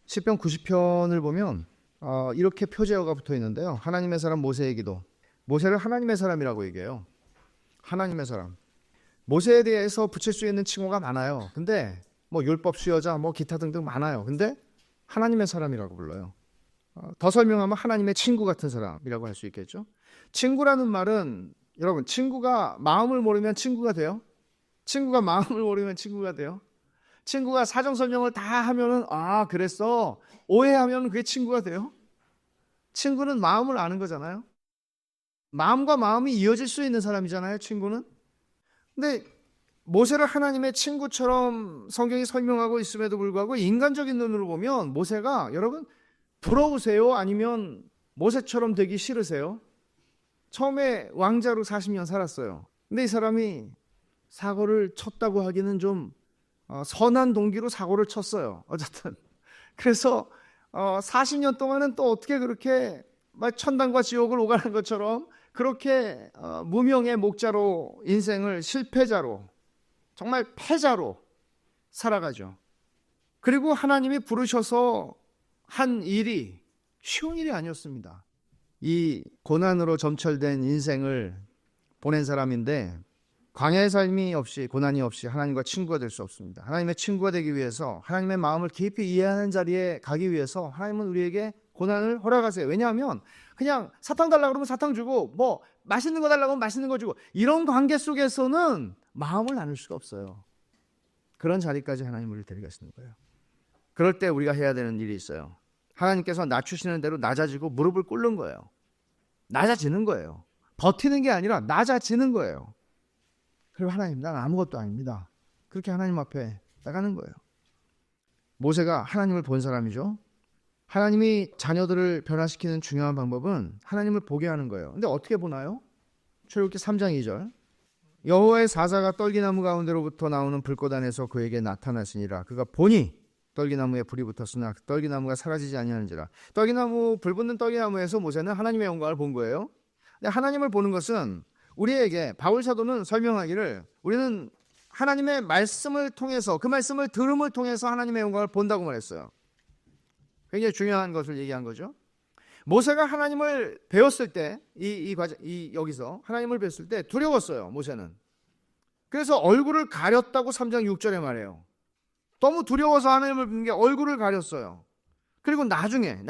시편 90편을 보면 이렇게 표제어가 붙어 있는데요. 하나님의 사람 모세의 기도. 모세를 하나님의 사람이라고 얘기해요. 하나님의 사람. 모세에 대해서 붙일 수 있는 칭호가 많아요. 근데 뭐 율법 수여자, 뭐 기타 등등 많아요. 근데 하나님의 사람이라고 불러요. 더 설명하면 하나님의 친구 같은 사람이라고 할 수 있겠죠. 친구라는 말은 여러분, 친구가 마음을 모르면 친구가 돼요? 친구가 마음을 모르면 친구가 돼요? 친구가 사정 설명을 다 하면은 그랬어. 오해하면 그게 친구가 돼요? 친구는 마음을 아는 거잖아요. 마음과 마음이 이어질 수 있는 사람이잖아요, 친구는. 근데 모세를 하나님의 친구처럼 성경이 설명하고 있음에도 불구하고 인간적인 눈으로 보면 모세가 여러분 부러우세요? 아니면 모세처럼 되기 싫으세요? 처음에 왕자로 40년 살았어요. 근데 이 사람이 사고를 쳤다고 하기는 좀 선한 동기로 사고를 쳤어요. 어쨌든 그래서 40년 동안은 또 어떻게 그렇게 천당과 지옥을 오가는 것처럼 그렇게 무명의 목자로 인생을 실패자로 정말 패자로 살아가죠. 그리고 하나님이 부르셔서 한 일이 쉬운 일이 아니었습니다. 이 고난으로 점철된 인생을 보낸 사람인데 광야의 삶이 없이 고난이 없이 하나님과 친구가 될 수 없습니다. 하나님의 친구가 되기 위해서 하나님의 마음을 깊이 이해하는 자리에 가기 위해서 하나님은 우리에게 고난을 허락하세요. 왜냐하면 그냥 사탕 달라고 그러면 사탕 주고 뭐 맛있는 거 달라고 하면 맛있는 거 주고 이런 관계 속에서는 마음을 나눌 수가 없어요. 그런 자리까지 하나님 우리를 데려가시는 거예요. 그럴 때 우리가 해야 되는 일이 있어요. 하나님께서 낮추시는 대로 낮아지고 무릎을 꿇는 거예요. 낮아지는 거예요. 버티는 게 아니라 낮아지는 거예요. 그리고 하나님, 난 아무것도 아닙니다. 그렇게 하나님 앞에 나가는 거예요. 모세가 하나님을 본 사람이죠. 하나님이 자녀들을 변화시키는 중요한 방법은 하나님을 보게 하는 거예요. 근데 어떻게 보나요? 출애굽기 3장 2절. 여호와의 사자가 떨기나무 가운데로부터 나오는 불꽃 안에서 그에게 나타나시니라. 그가 보니 떨기나무에 불이 붙었으나 떨기나무가 사라지지 아니하는지라. 불 붙는 떨기나무에서 모세는 하나님의 영광을 본 거예요. 근데 하나님을 보는 것은 우리에게 바울 사도는 설명하기를 우리는 하나님의 말씀을 통해서 그 말씀을 들음을 통해서 하나님의 영광을 본다고 말했어요. 굉장히 중요한 것을 얘기한 거죠. 모세가 하나님을 배웠을 때 여기서 하나님을 배웠을 때 두려웠어요. 모세는. 그래서 얼굴을 가렸다고 3장 6절에 말해요. 너무 두려워서 하나님을 뵙는 게 얼굴을 가렸어요. 그리고 나중에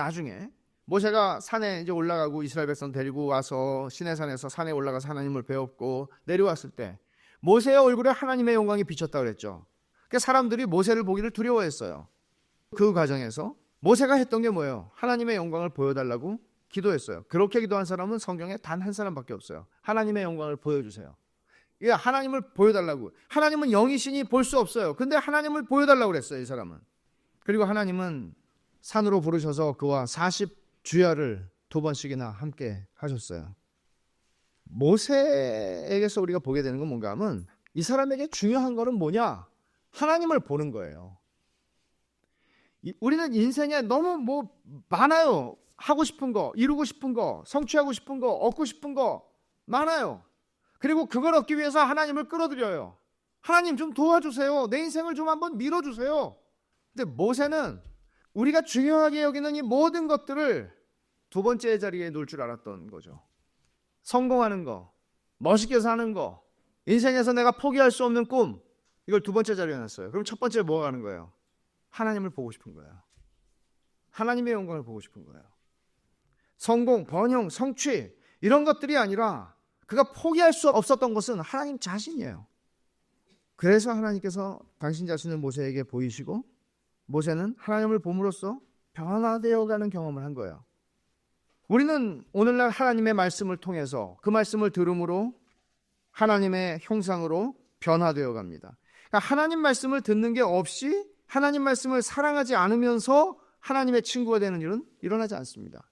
모세가 산에 이제 올라가고 이스라엘 백성 데리고 와서 시내산에서 산에 올라가서 하나님을 배웠고 내려왔을 때 모세의 얼굴에 하나님의 영광이 비쳤다고 그랬죠. 그러니까 사람들이 모세를 보기를 두려워했어요. 그 과정에서 모세가 했던 게 뭐예요? 하나님의 영광을 보여달라고 기도했어요. 그렇게 기도한 사람은 성경에 단 한 사람밖에 없어요. 하나님의 영광을 보여주세요. 하나님을 보여달라고. 하나님은 영이시니 볼 수 없어요. 근데 하나님을 보여달라고 그랬어요, 이 사람은. 그리고 하나님은 산으로 부르셔서 그와 40주야를 2번씩이나 함께 하셨어요. 모세에게서 우리가 보게 되는 건 뭔가 하면 이 사람에게 중요한 거는 뭐냐? 하나님을 보는 거예요. 우리는 인생에 너무 많아요. 하고 싶은 거, 이루고 싶은 거, 성취하고 싶은 거, 얻고 싶은 거 많아요. 그리고 그걸 얻기 위해서 하나님을 끌어들여요. 하나님 좀 도와주세요. 내 인생을 좀 한번 밀어주세요. 근데 모세는 우리가 중요하게 여기는 이 모든 것들을 2번째 자리에 놓을 줄 알았던 거죠. 성공하는 거, 멋있게 사는 거, 인생에서 내가 포기할 수 없는 꿈, 이걸 2번째 자리에 놨어요. 그럼 첫 번째 뭐가 가는 거예요? 하나님을 보고 싶은 거예요. 하나님의 영광을 보고 싶은 거예요. 성공, 번영, 성취 이런 것들이 아니라 그가 포기할 수 없었던 것은 하나님 자신이에요. 그래서 하나님께서 당신 자신을 모세에게 보이시고 모세는 하나님을 봄으로써 변화되어가는 경험을 한 거예요. 우리는 오늘날 하나님의 말씀을 통해서 그 말씀을 들음으로 하나님의 형상으로 변화되어 갑니다. 그러니까 하나님 말씀을 듣는 게 없이 하나님 말씀을 사랑하지 않으면서 하나님의 친구가 되는 일은 일어나지 않습니다.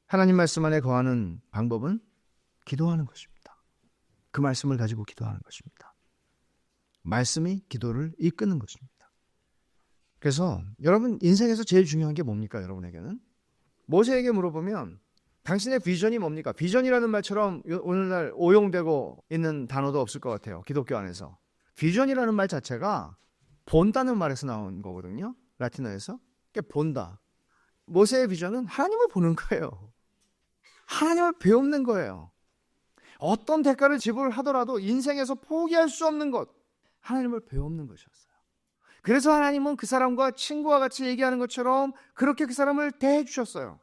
하나님 말씀 안에 거하는 방법은 기도하는 것입니다. 그 말씀을 가지고 기도하는 것입니다. 말씀이 기도를 이끄는 것입니다. 그래서 여러분 인생에서 제일 중요한 게 뭡니까? 여러분에게는 모세에게 물어보면 당신의 비전이 뭡니까? 비전이라는 말처럼 오늘날 오용되고 있는 단어도 없을 것 같아요. 기독교 안에서. 비전이라는 말 자체가 본다는 말에서 나온 거거든요. 라틴어에서. 그러니까 본다. 모세의 비전은 하나님을 보는 거예요. 하나님을 배우는 거예요. 어떤 대가를 지불하더라도 인생에서 포기할 수 없는 것, 하나님을 배우는 것이었어요. 그래서 하나님은 그 사람과 친구와 같이 얘기하는 것처럼 그렇게 그 사람을 대해 주셨어요.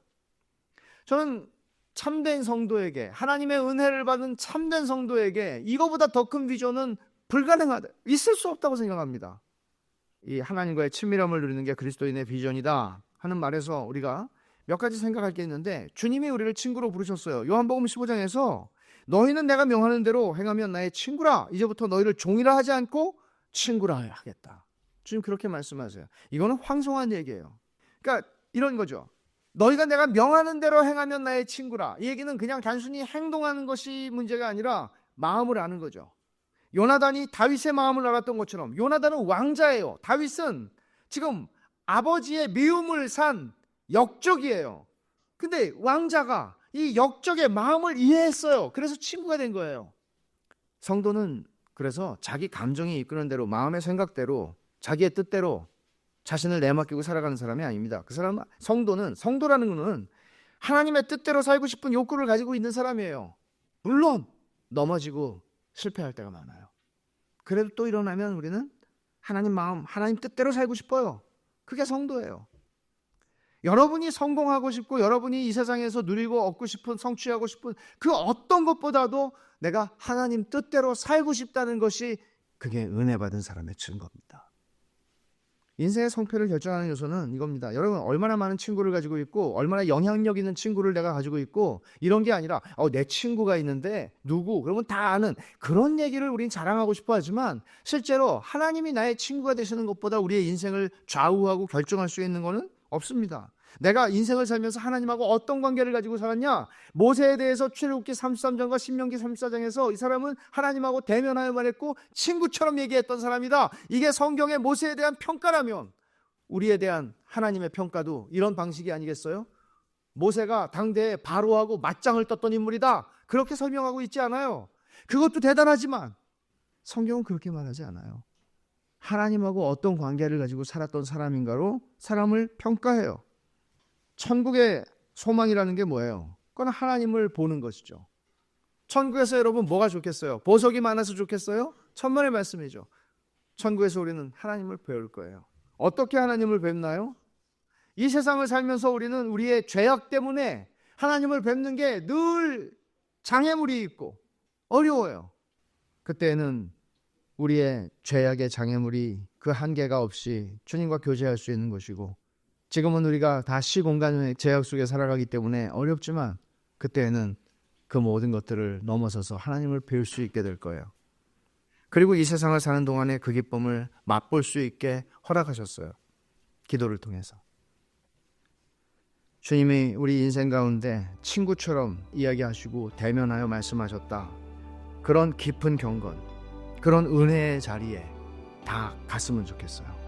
저는 참된 성도에게, 하나님의 은혜를 받은 참된 성도에게 이거보다 더 큰 비전은 불가능하다, 있을 수 없다고 생각합니다. 이 하나님과의 친밀함을 누리는 게 그리스도인의 비전이다 하는 말에서 우리가 몇 가지 생각할 게 있는데, 주님이 우리를 친구로 부르셨어요. 요한복음 15장에서 너희는 내가 명하는 대로 행하면 나의 친구라, 이제부터 너희를 종이라 하지 않고 친구라 하겠다. 주님 그렇게 말씀하세요. 이거는 황송한 얘기예요. 그러니까 이런 거죠. 너희가 내가 명하는 대로 행하면 나의 친구라. 이 얘기는 그냥 단순히 행동하는 것이 문제가 아니라 마음을 아는 거죠. 요나단이 다윗의 마음을 알았던 것처럼, 요나단은 왕자예요. 다윗은 지금 아버지의 미움을 산 역적이에요. 근데 왕자가 이 역적의 마음을 이해했어요. 그래서 친구가 된 거예요. 성도는 그래서 자기 감정이 이끄는 대로, 마음의 생각대로, 자기의 뜻대로 자신을 내맡기고 살아가는 사람이 아닙니다. 그 사람, 성도라는 것은 하나님의 뜻대로 살고 싶은 욕구를 가지고 있는 사람이에요. 물론 넘어지고 실패할 때가 많아요. 그래도 또 일어나면 우리는 하나님 마음, 하나님 뜻대로 살고 싶어요. 그게 성도예요. 여러분이 성공하고 싶고, 여러분이 이 세상에서 누리고 얻고 싶은, 성취하고 싶은 그 어떤 것보다도 내가 하나님 뜻대로 살고 싶다는 것이, 그게 은혜 받은 사람의 증거입니다. 인생의 성패를 결정하는 요소는 이겁니다. 여러분, 얼마나 많은 친구를 가지고 있고, 얼마나 영향력 있는 친구를 내가 가지고 있고, 이런 게 아니라 내 친구가 있는데 누구? 그러면 다 아는 그런 얘기를 우린 자랑하고 싶어 하지만, 실제로 하나님이 나의 친구가 되시는 것보다 우리의 인생을 좌우하고 결정할 수 있는 것은 없습니다. 내가 인생을 살면서 하나님하고 어떤 관계를 가지고 살았냐? 모세에 대해서 출애굽기 33장과 신명기 34장에서 이 사람은 하나님하고 대면하여 말했고 친구처럼 얘기했던 사람이다. 이게 성경의 모세에 대한 평가라면 우리에 대한 하나님의 평가도 이런 방식이 아니겠어요? 모세가 당대에 바로하고 맞짱을 떴던 인물이다, 그렇게 설명하고 있지 않아요. 그것도 대단하지만 성경은 그렇게 말하지 않아요. 하나님하고 어떤 관계를 가지고 살았던 사람인가로 사람을 평가해요. 천국의 소망이라는 게 뭐예요? 그건 하나님을 보는 것이죠. 천국에서 여러분 뭐가 좋겠어요? 보석이 많아서 좋겠어요? 천만의 말씀이죠. 천국에서 우리는 하나님을 배울 거예요. 어떻게 하나님을 뵙나요? 이 세상을 살면서 우리는 우리의 죄악 때문에 하나님을 뵙는 게 늘 장애물이 있고 어려워요. 그때는 우리의 죄악의 장애물이 그 한계가 없이 주님과 교제할 수 있는 것이고, 지금은 우리가 다 시공간의 제약 속에 살아가기 때문에 어렵지만 그때는 그 모든 것들을 넘어서서 하나님을 배울 수 있게 될 거예요. 그리고 이 세상을 사는 동안에 그 기쁨을 맛볼 수 있게 허락하셨어요. 기도를 통해서. 주님이 우리 인생 가운데 친구처럼 이야기하시고 대면하여 말씀하셨다. 그런 깊은 경건, 그런 은혜의 자리에 다 갔으면 좋겠어요.